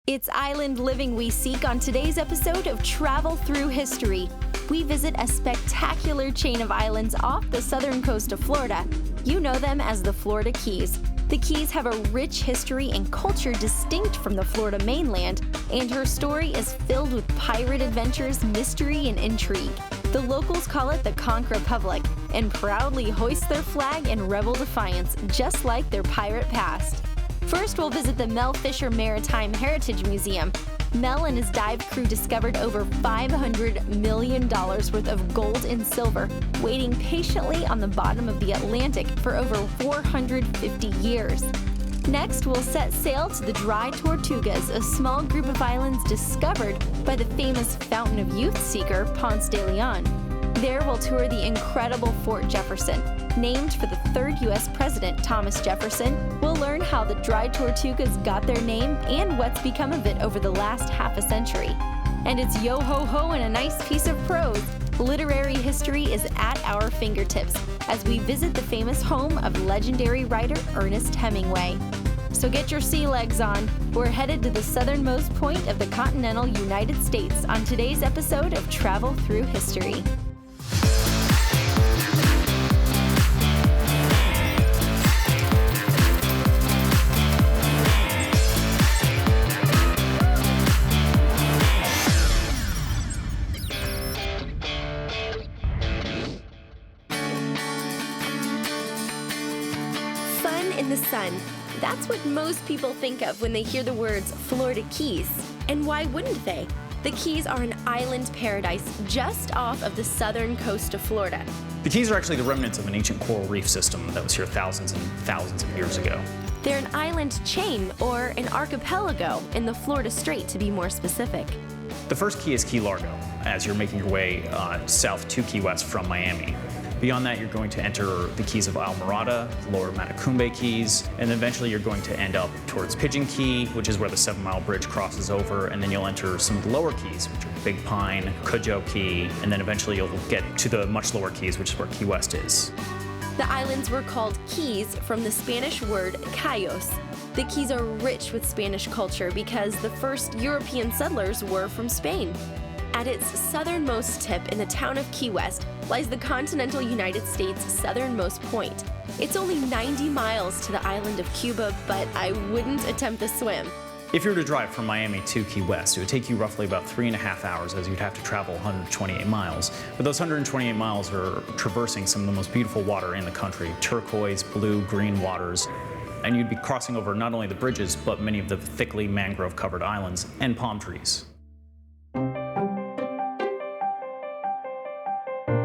It's island living we seek on today's episode of Travel Through History. We visit a spectacular chain of islands off the southern coast of Florida. You know them as the Florida Keys. The Keys have a rich history and culture distinct from the Florida mainland, and her story is filled with pirate adventures, mystery, and intrigue. The locals call it the Conch Republic and proudly hoist their flag in rebel defiance, just like their pirate past. First, we'll visit the Mel Fisher Maritime Heritage Museum. Mel and his dive crew discovered over $500 million worth of gold and silver, waiting patiently on the bottom of the Atlantic for over 450 years. Next, we'll set sail to the dry Tortugas, a small group of islands discovered by the famous Fountain of Youth seeker Ponce de Leon. There, we'll tour the incredible Fort Jefferson. Named for the third U.S. President, Thomas Jefferson, we'll learn how the dry Tortugas got their name and what's become of it over the last half a century. And it's yo-ho-ho and a nice piece of prose. Literary history is at our fingertips as we visit the famous home of legendary writer Ernest Hemingway. So get your sea legs on. We're headed to the southernmost point of the continental United States on today's episode of Travel Through History. In the sun. That's what most people think of when they hear the words Florida Keys. And why wouldn't they? The Keys are an island paradise just off of the southern coast of Florida. The Keys are actually the remnants of an ancient coral reef system that was here thousands and thousands of years ago. They're an island chain, or an archipelago, in the Florida Strait to be more specific. The first key is Key Largo, as you're making your way south to Key West from Miami. Beyond that, you're going to enter the Keys of Islamorada, Lower Matecumbe Keys, and then eventually you're going to end up towards Pigeon Key, which is where the 7 Mile Bridge crosses over, and then you'll enter some of the lower keys, which are Big Pine, Cudjoe Key, and then eventually you'll get to the much lower keys, which is where Key West is. The islands were called Keys from the Spanish word cayos. The Keys are rich with Spanish culture because the first European settlers were from Spain. At its southernmost tip in the town of Key West lies the continental United States' southernmost point. It's only 90 miles to the island of Cuba, but I wouldn't attempt the swim. If you were to drive from Miami to Key West, it would take you roughly about 3.5 hours, as you'd have to travel 128 miles. But those 128 miles are traversing some of the most beautiful water in the country, turquoise, blue, green waters. And you'd be crossing over not only the bridges, but many of the thickly mangrove-covered islands and palm trees.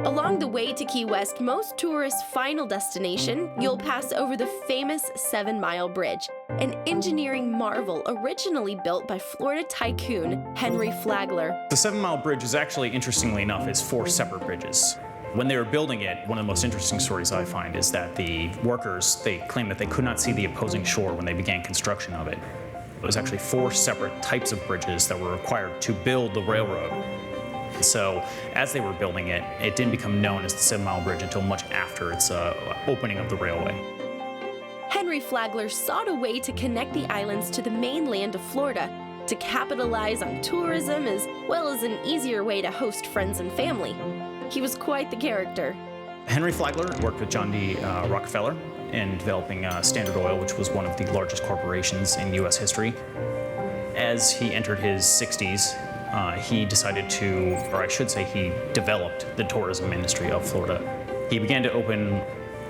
Along the way to Key West, most tourists' final destination, you'll pass over the famous 7 Mile Bridge, an engineering marvel originally built by Florida tycoon Henry Flagler. The 7 Mile Bridge is actually, interestingly enough, is 4 separate bridges. When they were building it, one of the most interesting stories I find is that the workers, they claimed that they could not see the opposing shore when they began construction of it. It was actually 4 separate types of bridges that were required to build the railroad. So as they were building it, it didn't become known as the 7 Mile Bridge until much after its opening of the railway. Henry Flagler sought a way to connect the islands to the mainland of Florida to capitalize on tourism as well as an easier way to host friends and family. He was quite the character. Henry Flagler worked with John D. Rockefeller in developing Standard Oil, which was one of the largest corporations in U.S. history. As he entered his 60s, he decided to, or I should say he developed the tourism industry of Florida. He began to open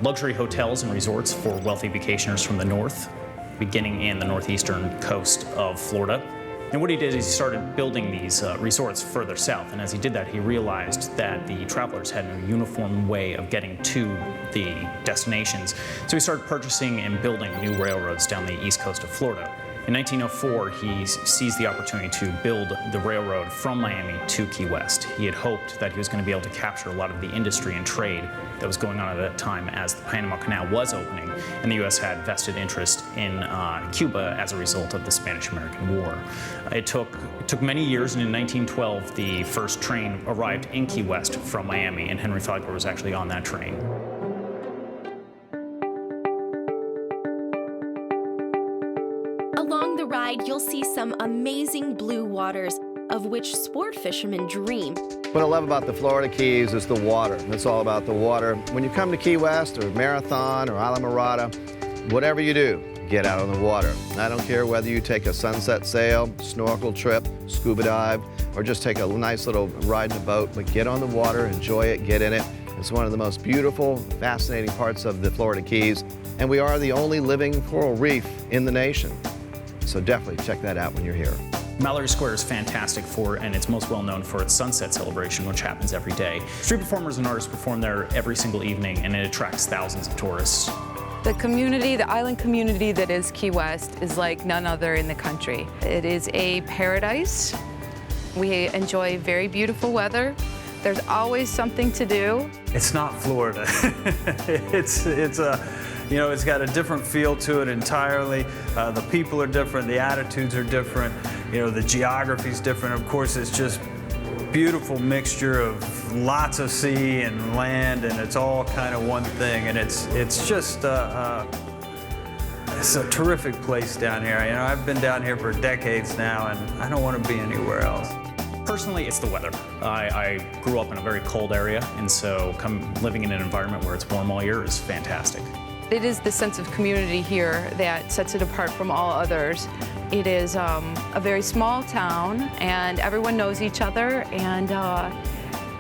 luxury hotels and resorts for wealthy vacationers from the north, beginning in the northeastern coast of Florida. And what he did is he started building these resorts further south, and as he did that, he realized that the travelers had no uniform way of getting to the destinations. So he started purchasing and building new railroads down the east coast of Florida. In 1904, he seized the opportunity to build the railroad from Miami to Key West. He had hoped that he was going to be able to capture a lot of the industry and trade that was going on at that time as the Panama Canal was opening, and the U.S. had vested interest in Cuba as a result of the Spanish-American War. It took many years, and in 1912, the first train arrived in Key West from Miami, and Henry Flagler was actually on that train. Along the the ride, you'll see some amazing blue waters, of which sport fishermen dream. What I love about the Florida Keys is the water. It's all about the water. When you come to Key West or Marathon or Islamorada, whatever you do, get out on the water. I don't care whether you take a sunset sail, snorkel trip, scuba dive, or just take a nice little ride in a boat, but get on the water, enjoy it, get in it. It's one of the most beautiful, fascinating parts of the Florida Keys, and we are the only living coral reef in the nation. So definitely check that out when you're here. Mallory Square is fantastic and it's most well known for its sunset celebration, which happens every day. Street performers and artists perform there every single evening, and it attracts thousands of tourists. The community, the island community that is Key West, is like none other in the country. It is a paradise. We enjoy very beautiful weather. There's always something to do. It's not Florida. It's got a different feel to it entirely. The people are different, the attitudes are different, the geography's different. Of course, it's just beautiful mixture of lots of sea and land, and it's all kind of one thing, and it's just it's a terrific place down here. I've been down here for decades now, and I don't want to be anywhere else. Personally, it's the weather. I grew up in a very cold area, and so living in an environment where it's warm all year is fantastic. It is the sense of community here that sets it apart from all others. It is a very small town, and everyone knows each other, and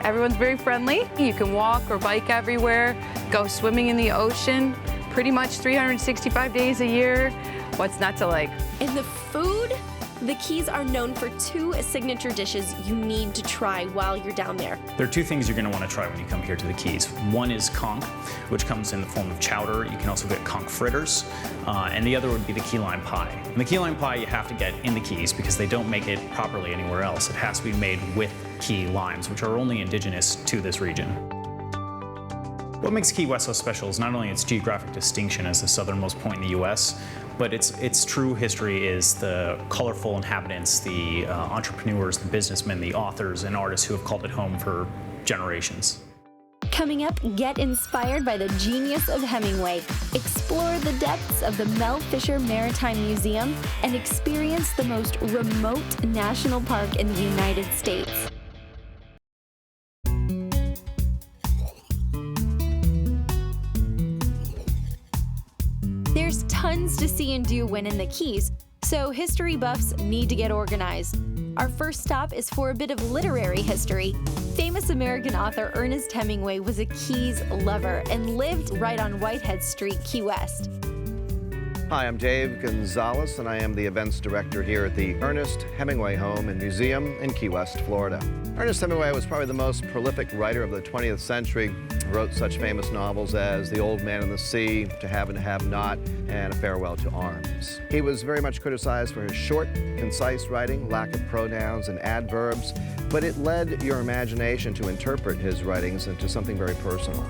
everyone's very friendly. You can walk or bike everywhere, go swimming in the ocean, pretty much 365 days a year. What's not to like? In the food, the Keys are known for two signature dishes you need to try while you're down there. There are two things you're going to want to try when you come here to the Keys. One is conch, which comes in the form of chowder. You can also get conch fritters. And the other would be the key lime pie. And the key lime pie you have to get in the Keys because they don't make it properly anywhere else. It has to be made with key limes, which are only indigenous to this region. What makes Key West so special is not only its geographic distinction as the southernmost point in the U.S., but its true history is the colorful inhabitants, the entrepreneurs, the businessmen, the authors, and artists who have called it home for generations. Coming up, get inspired by the genius of Hemingway, explore the depths of the Mel Fisher Maritime Museum, and experience the most remote national park in the United States. There's tons to see and do when in the Keys, so history buffs need to get organized. Our first stop is for a bit of literary history. Famous American author Ernest Hemingway was a Keys lover and lived right on Whitehead Street, Key West. Hi, I'm Dave Gonzalez, and I am the events director here at the Ernest Hemingway Home and Museum in Key West, Florida. Ernest Hemingway was probably the most prolific writer of the 20th century. He wrote such famous novels as The Old Man and the Sea, To Have and to Have Not, and A Farewell to Arms. He was very much criticized for his short, concise writing, lack of pronouns and adverbs, but it led your imagination to interpret his writings into something very personal.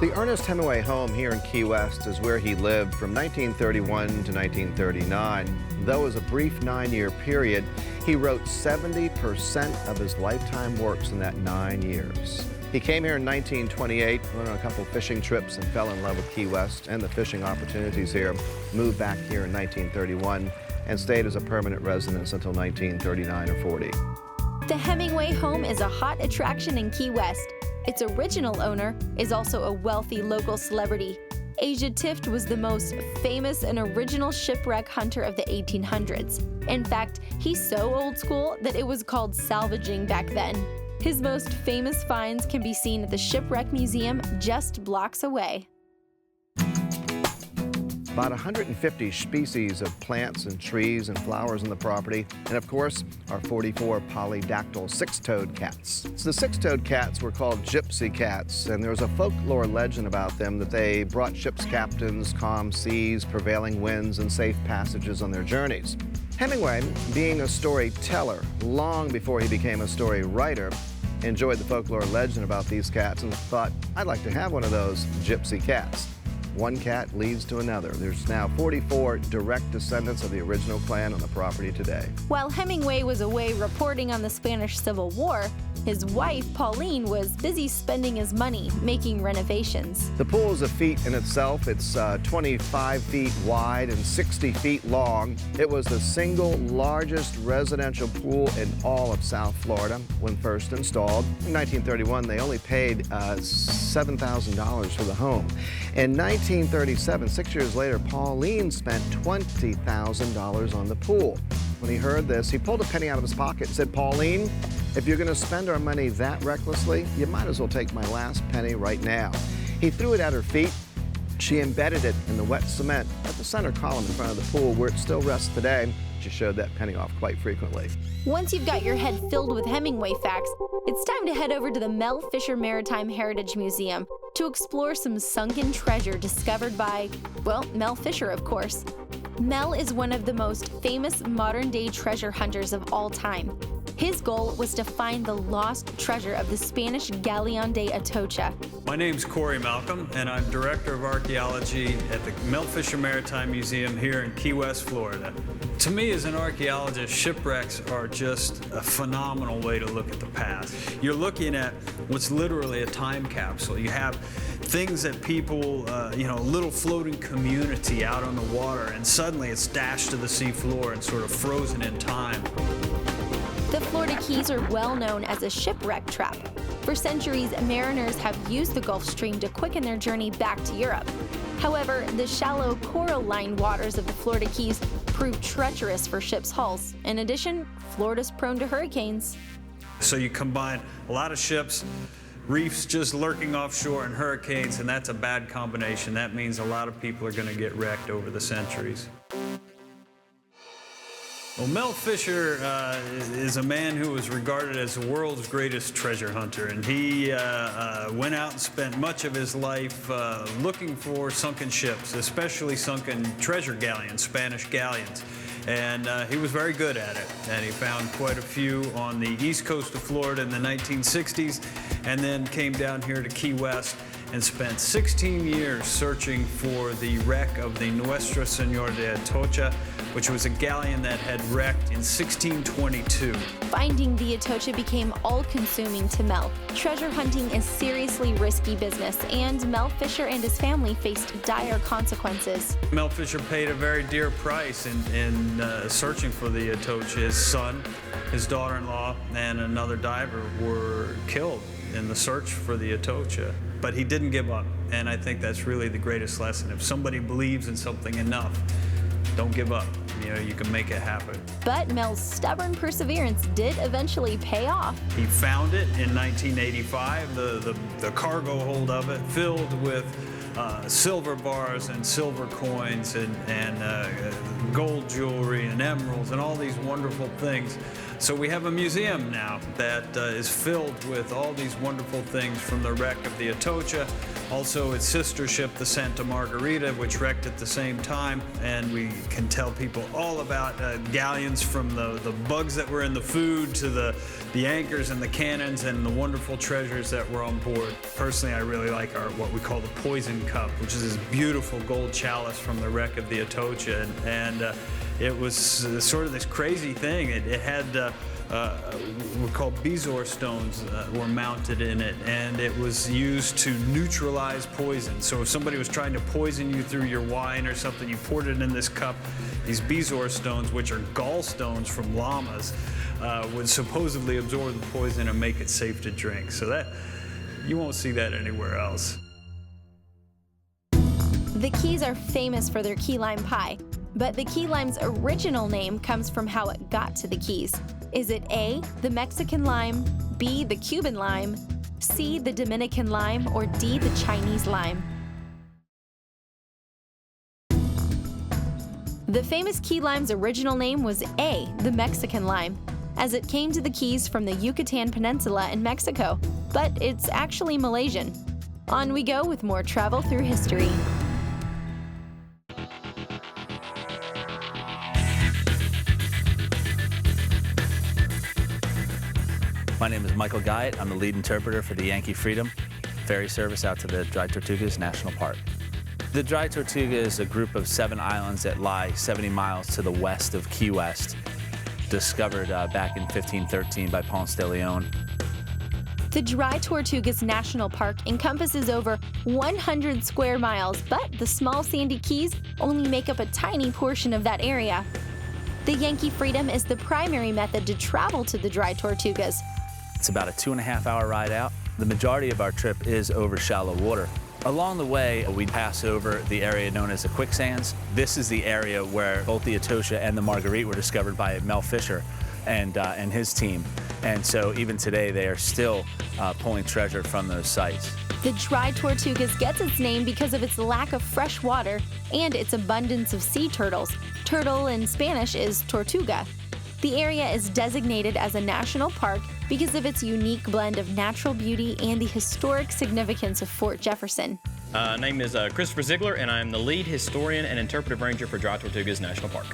The Ernest Hemingway home here in Key West is where he lived from 1931 to 1939. Though it was a brief 9-year period, he wrote 70% of his lifetime works in that 9 years. He came here in 1928, went on a couple fishing trips and fell in love with Key West and the fishing opportunities here, moved back here in 1931, and stayed as a permanent residence until 1939 or 40. The Hemingway home is a hot attraction in Key West. Its original owner is also a wealthy local celebrity. Asia Tift was the most famous and original shipwreck hunter of the 1800s. In fact, he's so old school that it was called salvaging back then. His most famous finds can be seen at the Shipwreck Museum just blocks away. About 150 species of plants and trees and flowers on the property, and of course, our 44 polydactyl six-toed cats. So the six-toed cats were called gypsy cats, and there's a folklore legend about them that they brought ship's captains calm seas, prevailing winds, and safe passages on their journeys. Hemingway, being a storyteller long before he became a story writer, enjoyed the folklore legend about these cats and thought, I'd like to have one of those gypsy cats. one cat leads to another. There's now 44 direct descendants of the original clan on the property today. While Hemingway was away reporting on the Spanish Civil War, his wife, Pauline, was busy spending his money making renovations. The pool is a feat in itself. It's 25 feet wide and 60 feet long. It was the single largest residential pool in all of South Florida when first installed. In 1931, they only paid $7,000 for the home. In 1937, 6 years later, Pauline spent $20,000 on the pool. When he heard this, he pulled a penny out of his pocket and said, "Pauline, if you're going to spend our money that recklessly, you might as well take my last penny right now." He threw it at her feet. She embedded it in the wet cement at the center column in front of the pool, where it still rests today. She showed that penny off quite frequently. Once you've got your head filled with Hemingway facts, it's time to head over to the Mel Fisher Maritime Heritage Museum to explore some sunken treasure discovered by, well, Mel Fisher, of course. Mel is one of the most famous modern-day treasure hunters of all time. His goal was to find the lost treasure of the Spanish galleon de Atocha. My name's Corey Malcolm, and I'm Director of Archaeology at the Mel Fisher Maritime Museum here in Key West, Florida. To me, as an archaeologist, shipwrecks are just a phenomenal way to look at the past. You're looking at what's literally a time capsule. You have things that people, a little floating community out on the water, and suddenly it's dashed to the seafloor and sort of frozen in time. The Florida Keys are well known as a shipwreck trap. For centuries, mariners have used the Gulf Stream to quicken their journey back to Europe. However, the shallow, coral-lined waters of the Florida Keys prove treacherous for ships' hulls. In addition, Florida's prone to hurricanes. So you combine a lot of ships, reefs just lurking offshore, and hurricanes, and that's a bad combination. That means a lot of people are going to get wrecked over the centuries. Well, Mel Fisher is a man who was regarded as the world's greatest treasure hunter, and he went out and spent much of his life looking for sunken ships, especially sunken treasure galleons, Spanish galleons. And he was very good at it, and he found quite a few on the east coast of Florida in the 1960s, and then came down here to Key West and spent 16 years searching for the wreck of the Nuestra Señora de Atocha, which was a galleon that had wrecked in 1622. Finding the Atocha became all-consuming to Mel. Treasure hunting is seriously risky business, and Mel Fisher and his family faced dire consequences. Mel Fisher paid a very dear price in searching for the Atocha. His son, his daughter-in-law, and another diver were killed in the search for the Atocha. But he didn't give up, and I think that's really the greatest lesson. If somebody believes in something enough, don't give up. You can make it happen. But Mel's stubborn perseverance did eventually pay off. He found it in 1985, the cargo hold of it, filled with silver bars and silver coins and gold jewelry and emeralds and all these wonderful things. So we have a museum now that is filled with all these wonderful things from the wreck of the Atocha, also its sister ship, the Santa Margarita, which wrecked at the same time, and we can tell people all about galleons, from the bugs that were in the food to the anchors and the cannons and the wonderful treasures that were on board. Personally, I really like what we call the poison cup, which is this beautiful gold chalice from the wreck of the Atocha, and it was sort of this crazy thing. It had what were called bezoar stones were mounted in it, and it was used to neutralize poison. So if somebody was trying to poison you through your wine or something, you poured it in this cup. These bezoar stones, which are gallstones from llamas, would supposedly absorb the poison and make it safe to drink. So that, you won't see that anywhere else. The Keys are famous for their key lime pie, but the key lime's original name comes from how it got to the Keys. Is it A, the Mexican lime, B, the Cuban lime, C, the Dominican lime, or D, the Chinese lime? The famous key lime's original name was A, the Mexican lime, as it came to the Keys from the Yucatan Peninsula in Mexico, but it's actually Malaysian. On we go with more travel through history. My name is Michael Guyett. I'm the lead interpreter for the Yankee Freedom ferry service out to the Dry Tortugas National Park. The Dry Tortuga is a group of 7 islands that lie 70 miles to the west of Key West, discovered back in 1513 by Ponce de Leon. The Dry Tortugas National Park encompasses over 100 square miles, but the small sandy keys only make up a tiny portion of that area. The Yankee Freedom is the primary method to travel to the Dry Tortugas. It's about a 2.5-hour ride out. The majority of our trip is over shallow water. Along the way, we pass over the area known as the quicksands. This is the area where both the Etosha and the Marguerite were discovered by Mel Fisher and his team. And so even today, they are still pulling treasure from those sites. The Dry Tortugas gets its name because of its lack of fresh water and its abundance of sea turtles. Turtle in Spanish is tortuga. The area is designated as a national park because of its unique blend of natural beauty and the historic significance of Fort Jefferson. Name is Christopher Ziegler, and I'm the lead historian and interpretive ranger for Dry Tortugas National Park.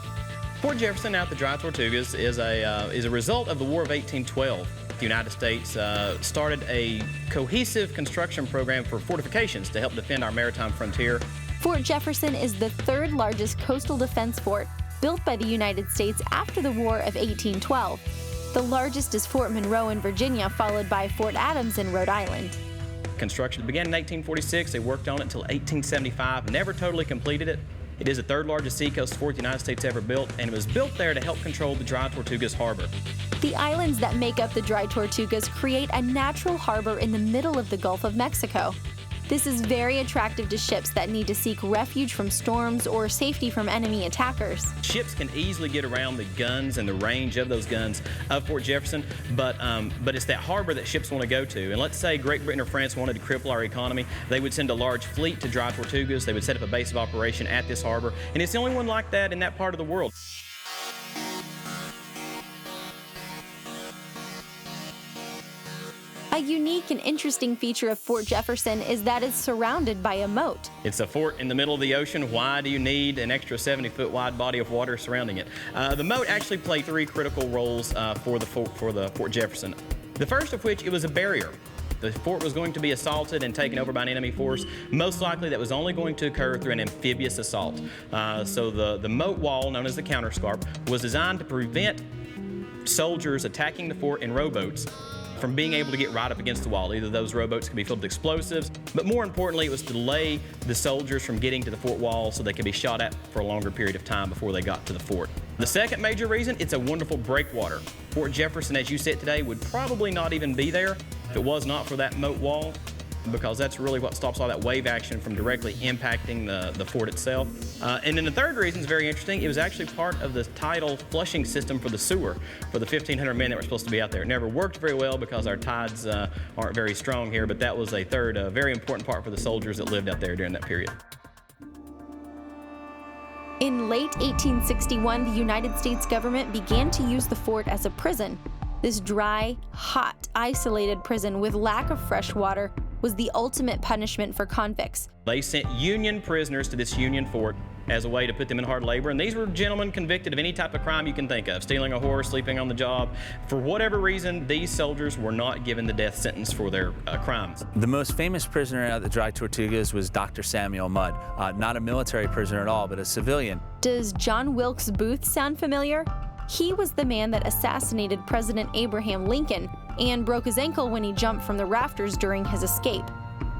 Fort Jefferson out the Dry Tortugas is a result of the War of 1812. The United States started a cohesive construction program for fortifications to help defend our maritime frontier. Fort Jefferson is the third largest coastal defense fort built by the United States after the War of 1812. The largest is Fort Monroe in Virginia, followed by Fort Adams in Rhode Island. Construction began in 1846. They worked on it until 1875, never totally completed it. It is the third largest seacoast fort the United States ever built, and it was built there to help control the Dry Tortugas harbor. The islands that make up the Dry Tortugas create a natural harbor in the middle of the Gulf of Mexico. This is very attractive to ships that need to seek refuge from storms or safety from enemy attackers. Ships can easily get around the guns and the range of those guns of Fort Jefferson, but it's that harbor that ships want to go to. And let's say Great Britain or France wanted to cripple our economy, they would send a large fleet to Dry Tortugas. They would set up a base of operation at this harbor, and it's the only one like that in that part of the world. A unique and interesting feature of Fort Jefferson is that it's surrounded by a moat. It's a fort in the middle of the ocean. Why do you need an extra 70-foot wide body of water surrounding it? The moat actually played 3 critical roles for the Fort Jefferson. The first of which, it was a barrier. The fort was going to be assaulted and taken over by an enemy force. Most likely that was only going to occur through an amphibious assault. So the moat wall, known as the counterscarp, was designed to prevent soldiers attacking the fort in rowboats from being able to get right up against the wall. Either those rowboats could be filled with explosives, but more importantly, it was to delay the soldiers from getting to the fort wall so they could be shot at for a longer period of time before they got to the fort. The second major reason, it's a wonderful breakwater. Fort Jefferson, as you see it today, would probably not even be there if it was not for that moat wall, because that's really what stops all that wave action from directly impacting the fort itself. And then the third reason is very interesting. It was actually part of the tidal flushing system for the sewer for the 1,500 men that were supposed to be out there. It never worked very well because our tides aren't very strong here, but that was a third very important part for the soldiers that lived out there during that period. In late 1861, the United States government began to use the fort as a prison. This dry, hot, isolated prison with lack of fresh water was the ultimate punishment for convicts. They sent Union prisoners to this Union fort as a way to put them in hard labor, and these were gentlemen convicted of any type of crime you can think of, stealing a horse, sleeping on the job. For whatever reason, these soldiers were not given the death sentence for their crimes. The most famous prisoner at the Dry Tortugas was Dr. Samuel Mudd, not a military prisoner at all, but a civilian. Does John Wilkes Booth sound familiar? He was the man that assassinated President Abraham Lincoln and broke his ankle when he jumped from the rafters during his escape.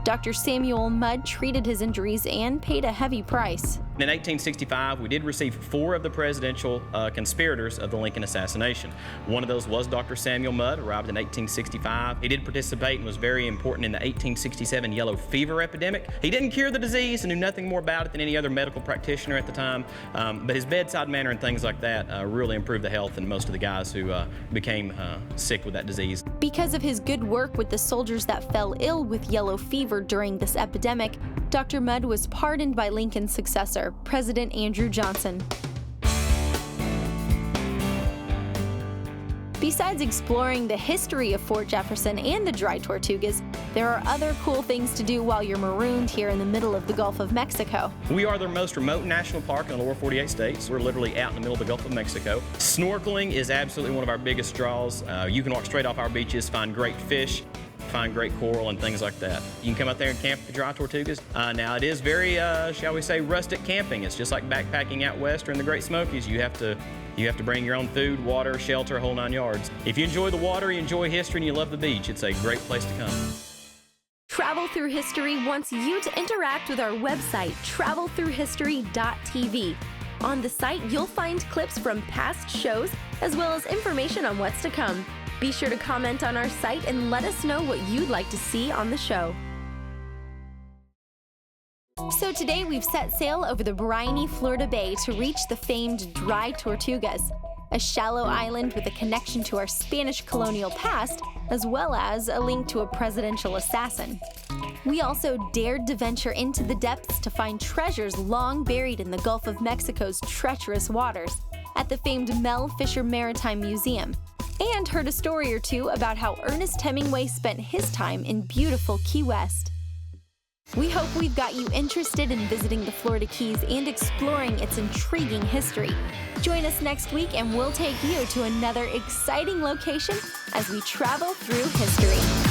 Dr. Samuel Mudd treated his injuries and paid a heavy price. In 1865, we did receive 4 of the presidential conspirators of the Lincoln assassination. One of those was Dr. Samuel Mudd, arrived in 1865. He did participate and was very important in the 1867 yellow fever epidemic. He didn't cure the disease and knew nothing more about it than any other medical practitioner at the time, but his bedside manner and things like that really improved the health in most of the guys who became sick with that disease. Because of his good work with the soldiers that fell ill with yellow fever during this epidemic, Dr. Mudd was pardoned by Lincoln's successor, President Andrew Johnson. Besides exploring the history of Fort Jefferson and the Dry Tortugas, there are other cool things to do while you're marooned here in the middle of the Gulf of Mexico. We are the most remote national park in the lower 48 states. We're literally out in the middle of the Gulf of Mexico. Snorkeling is absolutely one of our biggest draws. You can walk straight off our beaches, find great fish. find great coral and things like that. You can come out there and camp at the dry Tortugas. Now it is very, shall we say, rustic camping. It's just like backpacking out west or in the Great Smokies. You have to bring your own food, water, shelter, whole 9 yards. If you enjoy the water, you enjoy history, and you love the beach, it's a great place to come. Travel Through History wants you to interact with our website, travelthroughhistory.tv. On the site, you'll find clips from past shows, as well as information on what's to come. Be sure to comment on our site and let us know what you'd like to see on the show. So today we've set sail over the briny Florida Bay to reach the famed dry Tortugas, a shallow island with a connection to our Spanish colonial past, as well as a link to a presidential assassin. We also dared to venture into the depths to find treasures long buried in the Gulf of Mexico's treacherous waters at the famed Mel Fisher Maritime Museum, and heard a story or two about how Ernest Hemingway spent his time in beautiful Key West. We hope we've got you interested in visiting the Florida Keys and exploring its intriguing history. Join us next week and we'll take you to another exciting location as we travel through history.